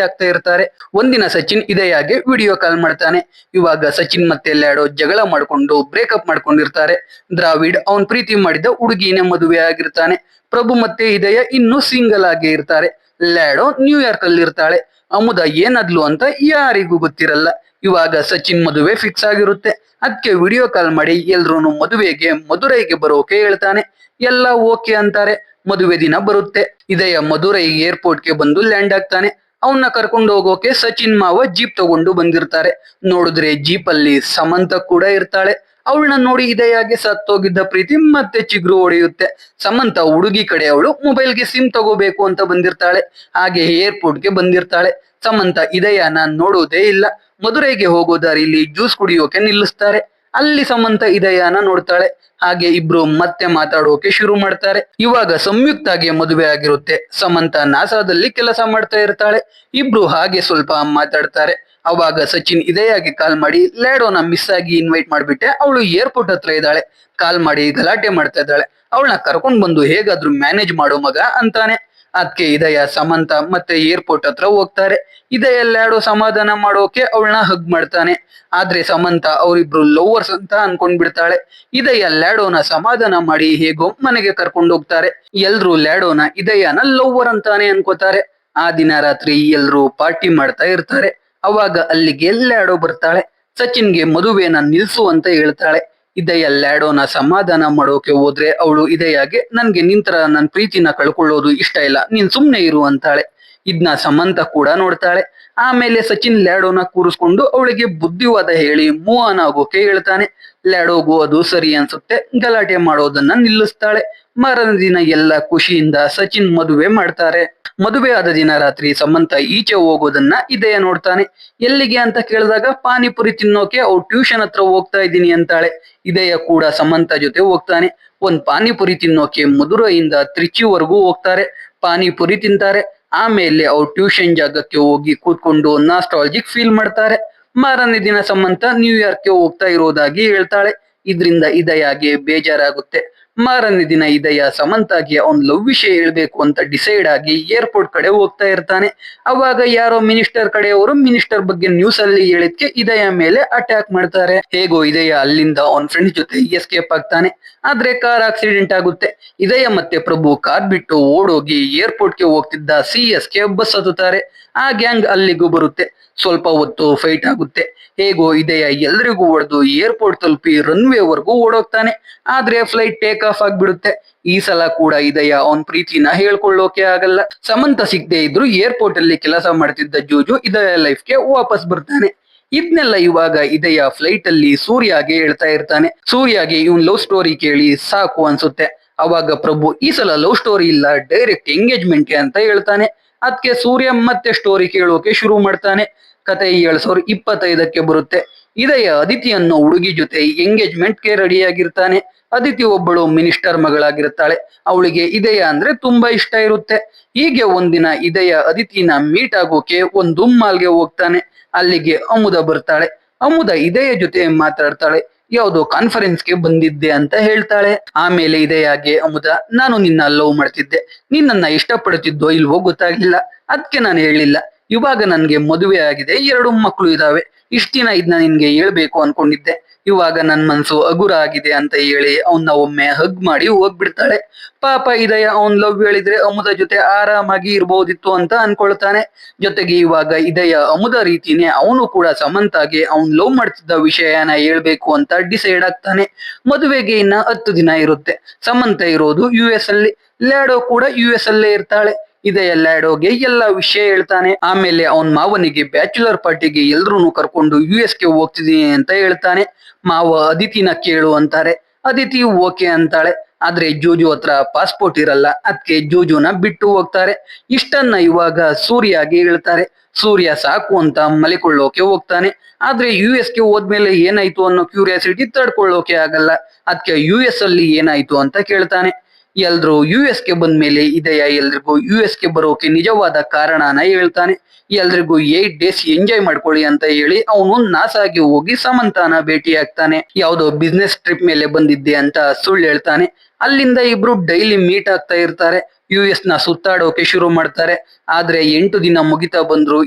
ಆಗ್ತಾ ಇರ್ತಾರೆ. ಒಂದಿನ ಸಚಿನ್ ಇದಯಾಗೆ ವಿಡಿಯೋ ಕಾಲ್ ಮಾಡ್ತಾನೆ. ಇವಾಗ ಸಚಿನ್ ಮತ್ತೆ ಲ್ಯಾಡೋ ಜಗಳ ಮಾಡ್ಕೊಂಡು ಬ್ರೇಕಪ್ ಮಾಡ್ಕೊಂಡಿರ್ತಾರೆ. ದ್ರಾವಿಡ್ ಅವನ್ ಪ್ರೀತಿ ಮಾಡಿದ ಹುಡುಗಿನೇ ಮದುವೆ ಆಗಿರ್ತಾನೆ. ಪ್ರಭು ಮತ್ತೆ ಇದಯ ಇನ್ನೂ ಸಿಂಗಲ್ ಆಗಿ ಇರ್ತಾರೆ. ಲ್ಯಾಡೋ ನ್ಯೂಯಾರ್ಕ್ ಅಲ್ಲಿ ಇರ್ತಾಳೆ. ಅಮುದಾ ಏನಾದ್ಲು ಅಂತ ಯಾರಿಗೂ ಗೊತ್ತಿರಲ್ಲ. ಇವಾಗ ಸಚಿನ್ ಮದುವೆ ಫಿಕ್ಸ್ ಆಗಿರುತ್ತೆ. ಅದಕ್ಕೆ ವಿಡಿಯೋ ಕಾಲ್ ಮಾಡಿ ಎಲ್ರು ಮದುವೆಗೆ ಮದುರೈಗೆ ಬರೋಕೆ ಹೇಳ್ತಾನೆ. ಎಲ್ಲ ಓಕೆ ಅಂತಾರೆ. ಮದುವೆ ದಿನ ಬರುತ್ತೆ. ಇದಯ ಮದುರೈ ಏರ್ಪೋರ್ಟ್ಗೆ ಬಂದು ಲ್ಯಾಂಡ್ ಆಗ್ತಾನೆ. ಅವನ್ನ ಕರ್ಕೊಂಡು ಹೋಗೋಕೆ ಸಚಿನ್ ಮಾವ ಜೀಪ್ ತಗೊಂಡು ಬಂದಿರ್ತಾರೆ. ನೋಡಿದ್ರೆ ಜೀಪ್ ಅಲ್ಲಿ ಸಮಂತ ಕೂಡ ಇರ್ತಾಳೆ. ಅವಳನ್ನ ನೋಡಿ ಇದಯಾಗೆ ಸತ್ತೋಗಿದ್ದ ಪ್ರೀತಿ ಮತ್ತೆ ಚಿಗುರು ಹೊಡೆಯುತ್ತೆ. ಸಮಂತ ಹುಡುಗಿ ಕಡೆ ಅವಳು ಮೊಬೈಲ್ಗೆ ಸಿಮ್ ತಗೋಬೇಕು ಅಂತ ಬಂದಿರ್ತಾಳೆ. ಹಾಗೆ ಏರ್ಪೋರ್ಟ್ಗೆ ಬಂದಿರ್ತಾಳೆ. ಸಮಂತ ಇದಯನ ನೋಡೋದೇ ಇಲ್ಲ. ಮದುರೈಗೆ ಹೋಗೋ ದಾರಿಲಿ ಜ್ಯೂಸ್ ಕುಡಿಯೋಕೆ ನಿಲ್ಲಿಸ್ತಾರೆ. ಅಲ್ಲಿ ಸಮಂತ ಇದಯನ ನೋಡ್ತಾಳೆ. ಹಾಗೆ ಇಬ್ರು ಮತ್ತೆ ಮಾತಾಡೋಕೆ ಶುರು ಮಾಡ್ತಾರೆ. ಇವಾಗ ಸಂಯುಕ್ತಾಗೆ ಮದುವೆ ಆಗಿರುತ್ತೆ. ಸಮಂತ ನಾಸಾದಲ್ಲಿ ಕೆಲಸ ಮಾಡ್ತಾ ಇರ್ತಾಳೆ. ಇಬ್ರು ಹಾಗೆ ಸ್ವಲ್ಪ ಮಾತಾಡ್ತಾರೆ. ಅವಾಗ ಸಚಿನ್ ಇದಯಾಗೆ ಕಾಲ್ ಮಾಡಿ, ಲ್ಯಾಡೋನ ಮಿಸ್ ಆಗಿ ಇನ್ವೈಟ್ ಮಾಡ್ಬಿಟ್ಟೆ, ಅವಳು ಏರ್ಪೋರ್ಟ್ ಹತ್ರ ಇದ್ದಾಳೆ, ಕಾಲ್ ಮಾಡಿ ಗಲಾಟೆ ಮಾಡ್ತಾ ಇದ್ದಾಳೆ, ಅವಳನ್ನ ಕರ್ಕೊಂಡ್ ಬಂದು ಹೇಗಾದ್ರೂ ಮ್ಯಾನೇಜ್ ಮಾಡೋ ಮಗ ಅಂತಾನೆ. ಅದಕ್ಕೆ ಇದಯ ಸಮಂತ ಮತ್ತೆ ಏರ್ಪೋರ್ಟ್ ಹತ್ರ ಹೋಗ್ತಾರೆ. ಇದಯ ಲ್ಯಾಡೋ ಸಮಾಧಾನ ಮಾಡೋಕೆ ಅವಳನ್ನ ಹಗ್ ಮಾಡ್ತಾನೆ. ಆದ್ರೆ ಸಮಂತ ಅವರಿಬ್ರು ಲವರ್ಸ್ ಅಂತ ಅನ್ಕೊಂಡ್ಬಿಡ್ತಾಳೆ. ಇದಯ ಲ್ಯಾಡೋನ ಸಮಾಧಾನ ಮಾಡಿ ಹೇಗೋ ಮನೆಗೆ ಕರ್ಕೊಂಡು ಹೋಗ್ತಾರೆ. ಎಲ್ರು ಲ್ಯಾಡೋನ ಇದಯನ ಲವ್ವರ್ ಅಂತಾನೆ ಅನ್ಕೋತಾರೆ. ಆ ದಿನ ರಾತ್ರಿ ಎಲ್ರು ಪಾರ್ಟಿ ಮಾಡ್ತಾ ಇರ್ತಾರೆ. ಅವಾಗ ಅಲ್ಲಿಗೆ ಲ್ಯಾಡೋ ಬರ್ತಾಳೆ. ಸಚಿನ್ಗೆ ಮದುವೆನ ನಿಲ್ಸು ಅಂತ ಹೇಳ್ತಾಳೆ. ಇದಯ ಲ್ಯಾಡೋನ ಸಮಾಧಾನ ಮಾಡೋಕೆ ಹೋದ್ರೆ ಅವಳು ಇದಯಾಗೆ, ನನ್ಗೆ ನಿಂತರ ನನ್ ಪ್ರೀತಿನ ಕಳ್ಕೊಳ್ಳೋದು ಇಷ್ಟ ಇಲ್ಲ, ನೀನ್ ಸುಮ್ನೆ ಇರು ಅಂತಾಳೆ. ಇದನ್ನ ಸಮಂತ ಕೂಡ ನೋಡ್ತಾಳೆ. ಆಮೇಲೆ ಸಚಿನ್ ಲ್ಯಾಡೋನ ಕೂರಿಸ್ಕೊಂಡು ಅವಳಿಗೆ ಬುದ್ಧಿವಾದ ಹೇಳಿ ಮೂವ್ ಆನ್ ಆಗೋಕೆ ಹೇಳ್ತಾನೆ. ಲ್ಯಾಡೋಗೂ ಅದು ಸರಿ ಅನ್ಸುತ್ತೆ. ಗಲಾಟೆ ಮಾಡೋದನ್ನ ನಿಲ್ಲಿಸ್ತಾಳೆ. ಮಾರನೇ ದಿನ ಎಲ್ಲ ಖುಷಿಯಿಂದ ಸಚಿನ್ ಮದುವೆ ಮಾಡ್ತಾರೆ. ಮದುವೆ ಆದ ದಿನ ರಾತ್ರಿ ಸಮಂತ ಈಚೆ ಹೋಗೋದನ್ನ ಇದಯ ನೋಡ್ತಾನೆ. ಎಲ್ಲಿಗೆ ಅಂತ ಕೇಳಿದಾಗ ಪಾನಿಪುರಿ ತಿನ್ನೋಕೆ ಅವ್ರು ಟ್ಯೂಷನ್ ಹತ್ರ ಹೋಗ್ತಾ ಇದ್ದೀನಿ ಅಂತಾಳೆ. ಇದಯ ಕೂಡ ಸಮಂತ ಜೊತೆ ಹೋಗ್ತಾನೆ. ಒಂದ್ ಪಾನಿಪುರಿ ತಿನ್ನೋಕೆ ಮಧುರೈಯಿಂದ ತ್ರಿಚಿವರೆಗೂ ಹೋಗ್ತಾರೆ. ಪಾನಿಪುರಿ ತಿಂತಾರೆ. ಆಮೇಲೆ ಅವ್ರು ಟ್ಯೂಷನ್ ಜಾಗಕ್ಕೆ ಹೋಗಿ ಕೂತ್ಕೊಂಡು ನಾಸ್ಟಾಲಜಿಕ್ ಫೀಲ್ ಮಾಡ್ತಾರೆ. ಮಾರನೇ ದಿನ ಸಮಂತ ನ್ಯೂಯಾರ್ಕ್ಗೆ ಹೋಗ್ತಾ ಇರೋದಾಗಿ ಹೇಳ್ತಾಳೆ. ಇದ್ರಿಂದ ಇದಯಾಗೆ ಬೇಜಾರಾಗುತ್ತೆ. ಮಾರನೇ ದಿನ ಇದಯ ಸಮಂತಾಗೆ ಅವ್ನ್ ಲವ್ ವಿಷಯ ಹೇಳ್ಬೇಕು ಅಂತ ಡಿಸೈಡ್ ಆಗಿ ಏರ್ಪೋರ್ಟ್ ಕಡೆ ಹೋಗ್ತಾ ಇರ್ತಾನೆ. ಅವಾಗ ಯಾರೋ ಮಿನಿಸ್ಟರ್ ಕಡೆಯವರು ಮಿನಿಸ್ಟರ್ ಬಗ್ಗೆ ನ್ಯೂಸ್ ಅಲ್ಲಿ ಹೇಳಿದ್ಕೆ ಇದಯ ಮೇಲೆ ಅಟ್ಯಾಕ್ ಮಾಡ್ತಾರೆ. ಹೇಗೋ ಇದಯ ಅಲ್ಲಿಂದ ಅವನ್ ಫ್ರೆಂಡ್ಸ್ ಜೊತೆ ಎಸ್ಕೇಪ್ ಆಗ್ತಾನೆ. ಆದ್ರೆ ಕಾರ್ ಆಕ್ಸಿಡೆಂಟ್ ಆಗುತ್ತೆ. ಇದಯ ಮತ್ತೆ ಪ್ರಭು ಕಾರ್ ಬಿಟ್ಟು ಓಡೋಗಿ ಏರ್ಪೋರ್ಟ್ಗೆ ಹೋಗ್ತಿದ್ದ CS ಗೆ ಬಸ್ ಹತ್ತುತ್ತಾರೆ. ಆ ಗ್ಯಾಂಗ್ ಅಲ್ಲಿಗೂ ಬರುತ್ತೆ. ಸ್ವಲ್ಪ ಹೊತ್ತು ಫೈಟ್ ಆಗುತ್ತೆ. ಹೇಗೋ ಇದಯ ಎಲ್ರಿಗೂ ಹೊಡೆದು ಏರ್ಪೋರ್ಟ್ ತಲುಪಿ ರನ್ವೇ ವರ್ಗೂ ಓಡೋಗ್ತಾನೆ. ಆದ್ರೆ ಫ್ಲೈಟ್ ಟೇಕ್ ಆಫ್ ಆಗ್ಬಿಡುತ್ತೆ. ಈ ಸಲ ಕೂಡ ಇದಯ ಅವನ್ ಪ್ರೀತಿನ ಹೇಳ್ಕೊಳ್ಳೋಕೆ ಆಗಲ್ಲ. ಸಮಂತ ಸಿಗದೆ ಇದ್ರು ಏರ್ಪೋರ್ಟ್ ಅಲ್ಲಿ ಕೆಲಸ ಮಾಡ್ತಿದ್ದ ಜೂಜು ಇದಯ ಲೈಫ್ಗೆ ವಾಪಸ್ ಬರ್ತಾನೆ. ಇದನ್ನೆಲ್ಲ ಇವಾಗ ಇದಯ ಫ್ಲೈಟ್ ಅಲ್ಲಿ ಸೂರ್ಯಗೆ ಹೇಳ್ತಾ ಇರ್ತಾನೆ. ಸೂರ್ಯಗೆ ಇವನ್ ಲವ್ ಸ್ಟೋರಿ ಕೇಳಿ ಸಾಕು ಅನ್ಸುತ್ತೆ. ಅವಾಗ ಪ್ರಭು, ಈ ಸಲ ಲವ್ ಸ್ಟೋರಿ ಇಲ್ಲ, ಡೈರೆಕ್ಟ್ ಎಂಗೇಜ್ಮೆಂಟ್ಗೆ ಅಂತ ಹೇಳ್ತಾನೆ. ಅದಕ್ಕೆ ಸೂರ್ಯ ಮತ್ತೆ ಸ್ಟೋರಿ ಕೇಳೋಕೆ ಶುರು ಮಾಡ್ತಾನೆ. ಕತೆ 2025ಕ್ಕೆ ಬರುತ್ತೆ. ಇದಯ ಅದಿತಿ ಅನ್ನೋ ಹುಡುಗಿ ಜೊತೆ ಎಂಗೇಜ್ಮೆಂಟ್ಗೆ ರೆಡಿಯಾಗಿರ್ತಾನೆ. ಅದಿತಿ ಒಬ್ಬಳು ಮಿನಿಸ್ಟರ್ ಮಗಳಾಗಿರ್ತಾಳೆ. ಅವಳಿಗೆ ಇದಯ ಅಂದ್ರೆ ತುಂಬಾ ಇಷ್ಟ ಇರುತ್ತೆ. ಹೀಗೆ ಒಂದಿನ ಇದಯ ಅದಿತಿನ ಮೀಟ್ ಆಗೋಕೆ ಒಂದು ಮಾಲ್ಗೆ ಹೋಗ್ತಾನೆ. ಅಲ್ಲಿಗೆ ಅಮುದ ಬರ್ತಾಳೆ. ಅಮುದ ಇದಯ ಜೊತೆ ಮಾತಾಡ್ತಾಳೆ. ಯಾವುದೋ ಕಾನ್ಫರೆನ್ಸ್ಗೆ ಬಂದಿದ್ದೆ ಅಂತ ಹೇಳ್ತಾಳೆ. ಆಮೇಲೆ ಇದೆಯಾಗೆ ಅಮುದ, ನಾನು ನಿನ್ನ ಲವ್ ಮಾಡ್ತಿದ್ದೆ, ನಿನ್ನನ್ನ ಇಷ್ಟಪಡುತ್ತಿದ್ದೋ ಇಲ್ವೋ ಗೊತ್ತಾಗ್ಲಿಲ್ಲ, ಅದಕ್ಕೆ ನಾನು ಹೇಳಿಲ್ಲ. ಇವಾಗ ನನ್ಗೆ ಮದುವೆ ಆಗಿದೆ, 2 ಮಕ್ಕಳು ಇದಾವೆ. ಇಷ್ಟ ದಿನ ಇದನ್ನ ನಿನ್ಗೆ ಹೇಳ್ಬೇಕು ಅನ್ಕೊಂಡಿದ್ದೆ. ಇವಾಗ ನನ್ ಮನ್ಸು ಹಗುರ ಆಗಿದೆ ಅಂತ ಹೇಳಿ ಅವನ್ನ ಒಮ್ಮೆ ಹಗ್ ಮಾಡಿ ಹೋಗ್ಬಿಡ್ತಾಳೆ. ಪಾಪ ಇದಯ ಅವನ್ ಲವ್ ಹೇಳಿದ್ರೆ ಅಮುದ ಜೊತೆ ಆರಾಮಾಗಿ ಇರ್ಬೋದಿತ್ತು ಅಂತ ಅನ್ಕೊಳ್ತಾನೆ. ಜೊತೆಗೆ ಇವಾಗ ಇದಯ ಅಮುದ ರೀತಿನೇ ಅವನು ಕೂಡ ಸಮಂತಾಗೆ ಅವ್ನ್ ಲವ್ ಮಾಡ್ತಿದ್ದ ವಿಷಯನ ಹೇಳ್ಬೇಕು ಅಂತ ಡಿಸೈಡ್ ಆಗ್ತಾನೆ. ಮದುವೆಗೆ ಇನ್ನ 10 ದಿನ ಇರುತ್ತೆ. ಸಮಂತ ಇರೋದು US ಅಲ್ಲಿ, ಲ್ಯಾಡೋ ಕೂಡ US ಅಲ್ಲೇ ಇರ್ತಾಳೆ. ಇದೆಯ ಲ್ಯಾಡೋಗೆ ಎಲ್ಲ ವಿಷಯ ಹೇಳ್ತಾನೆ. ಆಮೇಲೆ ಅವನ್ ಮಾವನಿಗೆ ಬ್ಯಾಚುಲರ್ ಪಾರ್ಟಿಗೆ ಎಲ್ರೂನು ಕರ್ಕೊಂಡು US ಗೆ ಹೋಗ್ತಿದೀನಿ ಅಂತ ಹೇಳ್ತಾನೆ. ಮಾವ ಅದಿತಿನ ಕೇಳು ಅಂತಾರೆ. ಅದಿತಿ ಓಕೆ ಅಂತಾಳೆ. ಆದ್ರೆ ಜೂಜು ಹತ್ರ ಪಾಸ್ಪೋರ್ಟ್ ಇರಲ್ಲ, ಅದಕ್ಕೆ ಜೂಜುನ ಬಿಟ್ಟು ಹೋಗ್ತಾರೆ. ಇಷ್ಟನ್ನ ಇವಾಗ ಸೂರ್ಯಗೆ ಹೇಳ್ತಾರೆ. ಸೂರ್ಯ ಸಾಕು ಅಂತ ಮಲಿಕೊಳ್ಳೋಕೆ ಹೋಗ್ತಾನೆ. ಆದ್ರೆ US ಗೆ ಹೋದ್ಮೇಲೆ ಏನಾಯ್ತು ಅನ್ನೋ ಕ್ಯೂರಿಯಾಸಿಟಿ ತಡ್ಕೊಳ್ಳೋಕೆ ಆಗಲ್ಲ. ಅದಕ್ಕೆ US ಅಲ್ಲಿ ಏನಾಯ್ತು ಅಂತ ಕೇಳ್ತಾನೆ. ಎಲ್ರು US ಗೆ ಬಂದ್ಮೇಲೆ ಇದೆಯ ಎಲ್ರಿಗೂ US ಗೆ ಬರೋಕೆ ನಿಜವಾದ ಕಾರಣನ ಹೇಳ್ತಾನೆ. ಎಲ್ರಿಗೂ 8 ಡೇಸ್ ಎಂಜಾಯ್ ಮಾಡ್ಕೊಳ್ಳಿ ಅಂತ ಹೇಳಿ ಅವನು ನಾಸಾಗೆ ಹೋಗಿ ಸಮಂತಾನ ಭೇಟಿ ಆಗ್ತಾನೆ. ಯಾವ್ದೋ ಬಿಸ್ನೆಸ್ ಟ್ರಿಪ್ ಮೇಲೆ ಬಂದಿದ್ದೆ ಅಂತ ಸುಳ್ಳು ಹೇಳ್ತಾನೆ. ಅಲ್ಲಿಂದ ಇಬ್ರು ಡೈಲಿ ಮೀಟ್ ಆಗ್ತಾ ಇರ್ತಾರೆ. US ನ ಸುತ್ತಾಡೋಕೆ ಶುರು ಮಾಡ್ತಾರೆ. ಆದ್ರೆ 8 ದಿನ ಮುಗಿತಾ ಬಂದ್ರು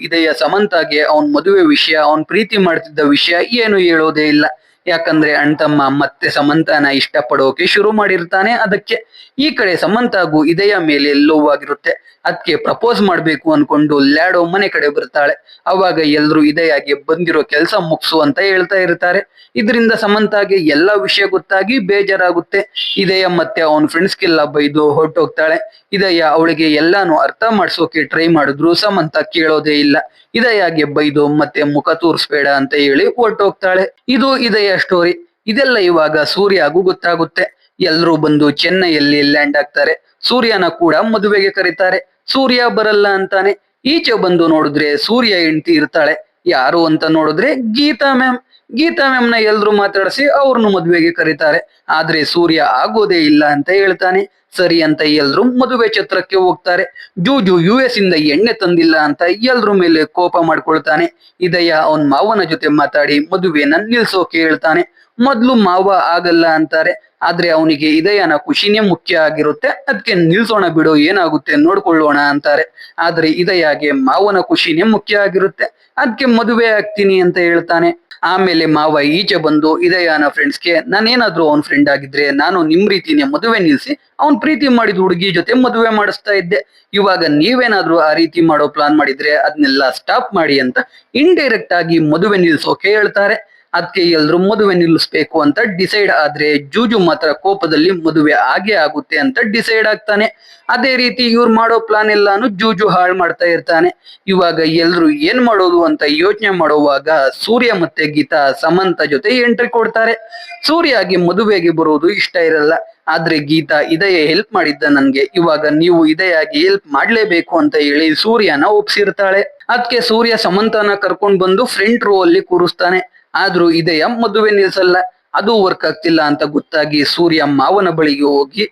ಇದೆಯ ಸಮಂತಾಗೆ ಅವನ್ ಮದುವೆ ವಿಷಯ, ಅವನ್ ಪ್ರೀತಿ ಮಾಡ್ತಿದ್ದ ವಿಷಯ ಏನು ಹೇಳೋದೇ ಇಲ್ಲ. ಯಾಕಂದ್ರೆ ಅಣ್ತಮ್ಮ ಮತ್ತೆ ಸಮಂತಾನ ಇಷ್ಟ ಪಡೋಕೆ ಶುರು ಮಾಡಿರ್ತಾನೆ. ಅದಕ್ಕೆ ಈ ಕಡೆ ಸಮಂತಾಗೂ ಇದೆಯ ಮೇಲೆ ಲವ್ ಆಗಿರುತ್ತೆ. ಅದಕ್ಕೆ ಪ್ರಪೋಸ್ ಮಾಡ್ಬೇಕು ಅನ್ಕೊಂಡು ಲ್ಯಾಡೋ ಮನೆ ಕಡೆ ಬರ್ತಾಳೆ. ಅವಾಗ ಎಲ್ರು ಇದೆಯಾಗೆ ಬಂದಿರೋ ಕೆಲಸ ಮುಗ್ಸು ಅಂತ ಹೇಳ್ತಾ ಇರ್ತಾರೆ. ಇದರಿಂದ ಸಮಂತಾಗೆ ಎಲ್ಲಾ ವಿಷಯ ಗೊತ್ತಾಗಿ ಬೇಜಾರಾಗುತ್ತೆ. ಇದೆಯ ಮತ್ತೆ ಅವನ್ ಫ್ರೆಂಡ್ಸ್ಗೆಲ್ಲ ಬೈದು ಹೊರಟೋಗ್ತಾಳೆ. ಇದೆಯ ಅವಳಿಗೆ ಎಲ್ಲಾನು ಅರ್ಥ ಮಾಡ್ಸೋಕೆ ಟ್ರೈ ಮಾಡಿದ್ರು ಸಮಂತ ಕೇಳೋದೇ ಇಲ್ಲ. ಇದೆಯಾಗೆ ಬೈದು ಮತ್ತೆ ಮುಖ ತೋರಿಸ್ಬೇಡ ಅಂತ ಹೇಳಿ ಹೊರಟೋಗ್ತಾಳೆ. ಇದು ಇದೆಯ ಸ್ಟೋರಿ. ಇದೆಲ್ಲ ಇವಾಗ ಸೂರ್ಯಗೂ ಗೊತ್ತಾಗುತ್ತೆ. ಎಲ್ರೂ ಬಂದು ಚೆನ್ನೈಯಲ್ಲಿ ಲ್ಯಾಂಡ್ ಆಗ್ತಾರೆ. ಸೂರ್ಯನ ಕೂಡ ಮದುವೆಗೆ ಕರೀತಾರೆ. ಸೂರ್ಯ ಬರಲ್ಲ ಅಂತಾನೆ. ಈಚೆ ಬಂದು ನೋಡಿದ್ರೆ ಸೂರ್ಯ ಹೆಂಡತಿ ಇರ್ತಾಳೆ. ಯಾರು ಅಂತ ನೋಡಿದ್ರೆ ಗೀತಾ ಮ್ಯಾಮ್. ಗೀತಾ ಮ್ಯಾಮ್ನ ಎಲ್ರು ಮಾತಾಡಿಸಿ ಅವ್ರನ್ನು ಮದುವೆಗೆ ಕರೀತಾರೆ. ಆದ್ರೆ ಸೂರ್ಯ ಆಗೋದೇ ಇಲ್ಲ ಅಂತ ಹೇಳ್ತಾನೆ. ಸರಿ ಅಂತ ಎಲ್ರು ಮದುವೆ ಛತ್ರಕ್ಕೆ ಹೋಗ್ತಾರೆ. ಜೂಜು US ಇಂದ ಎಣ್ಣೆ ತಂದಿಲ್ಲ ಅಂತ ಎಲ್ರ ಮೇಲೆ ಕೋಪ ಮಾಡ್ಕೊಳ್ತಾನೆ. ಇದೆಯ ಅವನ್ ಮಾವನ ಜೊತೆ ಮಾತಾಡಿ ಮದುವೆನ ನಿಲ್ಸೋಕೆ ಹೇಳ್ತಾನೆ. ಮೊದ್ಲು ಮಾವ ಆಗಲ್ಲ ಅಂತಾರೆ. ಆದ್ರೆ ಅವನಿಗೆ ಇದೆಯನ ಖುಷಿನೇ ಮುಖ್ಯ ಆಗಿರುತ್ತೆ. ಅದಕ್ಕೆ ನಿಲ್ಸೋಣ ಬಿಡು, ಏನಾಗುತ್ತೆ ನೋಡ್ಕೊಳ್ಳೋಣ ಅಂತಾರೆ. ಆದ್ರೆ ಇದೆಯಾಗೆ ಮಾವನ ಖುಷಿನೇ ಮುಖ್ಯ ಆಗಿರುತ್ತೆ. ಅದಕ್ಕೆ ಮದುವೆ ಆಗ್ತೀನಿ ಅಂತ ಹೇಳ್ತಾನೆ. ಆಮೇಲೆ ಮಾವ ಈಚೆ ಬಂದು ಇದೆಯನ ಫ್ರೆಂಡ್ಸ್ಗೆ, ನಾನೇನಾದ್ರೂ ಅವನ್ ಫ್ರೆಂಡ್ ಆಗಿದ್ರೆ ನಾನು ನಿಮ್ ರೀತಿನೇ ಮದುವೆ ನಿಲ್ಸಿ ಅವ್ನ್ ಪ್ರೀತಿ ಮಾಡಿದ ಹುಡುಗಿ ಜೊತೆ ಮದುವೆ ಮಾಡಿಸ್ತಾ ಇದ್ದೆ. ಇವಾಗ ನೀವೇನಾದ್ರೂ ಆ ರೀತಿ ಮಾಡೋ ಪ್ಲಾನ್ ಮಾಡಿದ್ರೆ ಅದನ್ನೆಲ್ಲ ಸ್ಟಾಪ್ ಮಾಡಿ ಅಂತ ಇಂಡೈರೆಕ್ಟ್ ಆಗಿ ಮದುವೆ ನಿಲ್ಸೋಕೆ ಹೇಳ್ತಾರೆ. ಅದಕ್ಕೆ ಎಲ್ರು ಮದುವೆ ನಿಲ್ಲಿಸ್ಬೇಕು ಅಂತ ಡಿಸೈಡ್ ಆದ್ರೆ ಜೂಜು ಮಾತ್ರ ಕೋಪದಲ್ಲಿ ಮದುವೆ ಆಗೇ ಆಗುತ್ತೆ ಅಂತ ಡಿಸೈಡ್ ಆಗ್ತಾನೆ. ಅದೇ ರೀತಿ ಇವ್ರು ಮಾಡೋ ಪ್ಲಾನ್ ಎಲ್ಲಾನು ಜೂಜು ಹಾಳು ಮಾಡ್ತಾ ಇರ್ತಾನೆ. ಇವಾಗ ಎಲ್ರು ಏನ್ ಮಾಡೋದು ಅಂತ ಯೋಚನೆ ಮಾಡುವಾಗ ಸೂರ್ಯ ಮತ್ತೆ ಗೀತಾ ಸಮಂತ ಜೊತೆ ಎಂಟ್ರಿ ಕೊಡ್ತಾರೆ. ಸೂರ್ಯಗೆ ಮದುವೆಗೆ ಬರೋದು ಇಷ್ಟ ಇರಲ್ಲ. ಆದ್ರೆ ಗೀತಾ ಇದೆಯ ಹೆಲ್ಪ್ ಮಾಡಿದ್ದ ನನ್ಗೆ, ಇವಾಗ ನೀವು ಇದೆಯಾಗಿ ಹೆಲ್ಪ್ ಮಾಡ್ಲೇಬೇಕು ಅಂತ ಹೇಳಿ ಸೂರ್ಯನ ಒಪ್ಸಿರ್ತಾಳೆ. ಅದಕ್ಕೆ ಸೂರ್ಯ ಸಮಂತನ ಕರ್ಕೊಂಡ್ ಬಂದು ಫ್ರಂಟ್ ರೋ ಅಲ್ಲಿ ಕೂರಿಸ್ತಾನೆ. ಆದ್ರೂ ಇದೆಯ ಮದುವೆ ನಿಲ್ಸಲ್ಲ. ಅದು ವರ್ಕ್ ಆಗ್ತಿಲ್ಲ ಅಂತ ಗೊತ್ತಾಗಿ ಸೂರ್ಯ ಮಾವನ ಬಳಿಗೆ ಹೋಗಿ,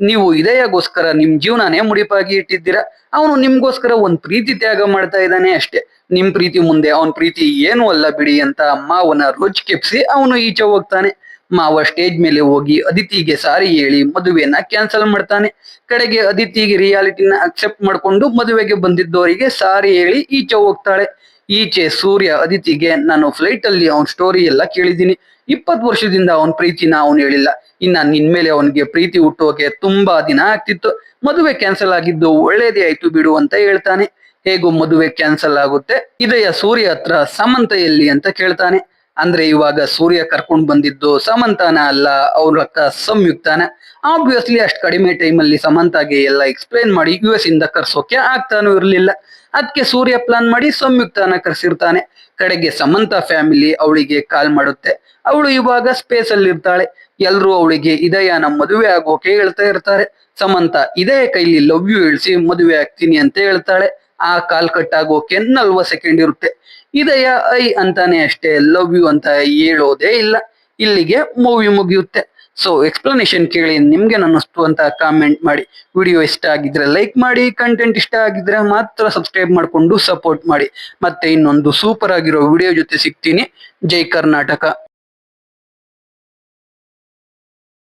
ನೀವು ಇದೆಯಗೋಸ್ಕರ ನಿಮ್ ಜೀವನನೇ ಮುಡಿಪಾಗಿ ಇಟ್ಟಿದ್ದೀರಾ, ಅವನು ನಿಮ್ಗೋಸ್ಕರ ಒಂದ್ ಪ್ರೀತಿ ತ್ಯಾಗ ಮಾಡ್ತಾ ಇದ್ದಾನೆ ಅಷ್ಟೇ, ನಿಮ್ ಪ್ರೀತಿ ಮುಂದೆ ಅವನ್ ಪ್ರೀತಿ ಏನೂ ಅಲ್ಲ ಬಿಡಿ ಅಂತ ಮಾವನ ರೋಜ್ ಕೆಪ್ಸಿ ಅವನು ಈಚೆ ಹೋಗ್ತಾನೆ. ಮಾವ ಸ್ಟೇಜ್ ಮೇಲೆ ಹೋಗಿ ಅದಿತಿಗೆ ಸಾರಿ ಹೇಳಿ ಮದುವೆನ ಕ್ಯಾನ್ಸಲ್ ಮಾಡ್ತಾನೆ. ಕಡೆಗೆ ಅದಿತಿಗೆ ರಿಯಾಲಿಟಿನ ಅಕ್ಸೆಪ್ಟ್ ಮಾಡ್ಕೊಂಡು ಮದುವೆಗೆ ಬಂದಿದ್ದವರಿಗೆ ಸಾರಿ ಹೇಳಿ ಈಚೆ ಹೋಗ್ತಾಳೆ. ಈಚೆ ಸೂರ್ಯ ಅದಿತಿಗೆ, ನಾನು ಫ್ಲೈಟ್ ಅಲ್ಲಿ ಅವನ್ ಸ್ಟೋರಿ ಎಲ್ಲ ಕೇಳಿದೀನಿ, 20 ವರ್ಷದಿಂದ ಅವನ್ ಪ್ರೀತಿನ ಅವನು ಹೇಳಿಲ್ಲ, ಇನ್ನ ನಿನ್ಮೇಲೆ ಅವನಿಗೆ ಪ್ರೀತಿ ಹುಟ್ಟೋಕೆ ತುಂಬಾ ದಿನ ಆಗ್ತಿತ್ತು, ಮದುವೆ ಕ್ಯಾನ್ಸಲ್ ಆಗಿದ್ದು ಒಳ್ಳೇದೇ ಆಯ್ತು ಬಿಡು ಅಂತ ಹೇಳ್ತಾನೆ. ಹೇಗೂ ಮದುವೆ ಕ್ಯಾನ್ಸಲ್ ಆಗುತ್ತೆ. ಇದೆಯ ಸೂರ್ಯ ಹತ್ರ ಸಮಂತ ಎಲ್ಲಿ ಅಂತ ಕೇಳ್ತಾನೆ. ಅಂದ್ರೆ ಇವಾಗ ಸೂರ್ಯ ಕರ್ಕೊಂಡ್ ಬಂದಿದ್ದು ಸಮಂತಾನ ಅಲ್ಲ, ಅವ್ರ ಅಕ್ಕ ಸಂಯುಕ್ತಾನ. ಆಬ್ವಿಯಸ್ಲಿ ಅಷ್ಟು ಕಡಿಮೆ ಟೈಮಲ್ಲಿ ಸಮಂತಾಗೆ ಎಲ್ಲ ಎಕ್ಸ್ಪ್ಲೈನ್ ಮಾಡಿ US ಇಂದ ಕರ್ಸೋಕೆ ಆಗ್ತಾನೂ ಇರ್ಲಿಲ್ಲ. ಅದಕ್ಕೆ ಸೂರ್ಯ ಪ್ಲಾನ್ ಮಾಡಿ ಸಂಯುಕ್ತಾನ ಕರ್ಸಿರ್ತಾನೆ. ಕಡೆಗೆ ಸಮಂತ ಫ್ಯಾಮಿಲಿ ಅವಳಿಗೆ ಕಾಲ್ ಮಾಡುತ್ತೆ. ಅವಳು ಇವಾಗ ಸ್ಪೇಸ್ ಅಲ್ಲಿ ಇರ್ತಾಳೆ. ಎಲ್ರು ಅವಳಿಗೆ ಇದೆಯನ ಮದುವೆ ಆಗೋಕೆ ಹೇಳ್ತಾ ಇರ್ತಾರೆ. ಸಮಂತ ಇದೆಯ ಕೈಲಿ ಲವ್ ಯು ಹೇಳ್ಸಿ ಮದುವೆ ಆಗ್ತೀನಿ ಅಂತ ಹೇಳ್ತಾಳೆ. ಆ ಕಾಲ್ ಕಟ್ ಆಗೋಕೆ 40 ಸೆಕೆಂಡ್ ಇರುತ್ತೆ. ಇದೆಯ ಐ ಅಂತಾನೆ ಅಷ್ಟೇ, ಲವ್ ಯು ಅಂತ ಹೇಳೋದೇ ಇಲ್ಲ. ಇಲ್ಲಿಗೆ ಮೂವಿ ಮುಗಿಯುತ್ತೆ. ಸೊ ಎಕ್ಸ್ಪ್ಲನೇಷನ್ ಕೇಳಿ ನಿಮ್ಗೆ ಅನ್ನಿಸ್ತು ಅಂತ ಕಾಮೆಂಟ್ ಮಾಡಿ. ವಿಡಿಯೋ ಇಷ್ಟ ಆಗಿದ್ರೆ ಲೈಕ್ ಮಾಡಿ, ಕಂಟೆಂಟ್ ಇಷ್ಟ ಆಗಿದ್ರೆ ಮಾತ್ರ ಸಬ್ಸ್ಕ್ರೈಬ್ ಮಾಡ್ಕೊಂಡು ಸಪೋರ್ಟ್ ಮಾಡಿ. ಮತ್ತೆ ಇನ್ನೊಂದು ಸೂಪರ್ ಆಗಿರೋ ವಿಡಿಯೋ ಜೊತೆ ಸಿಗ್ತೀನಿ. ಜೈ ಕರ್ನಾಟಕ.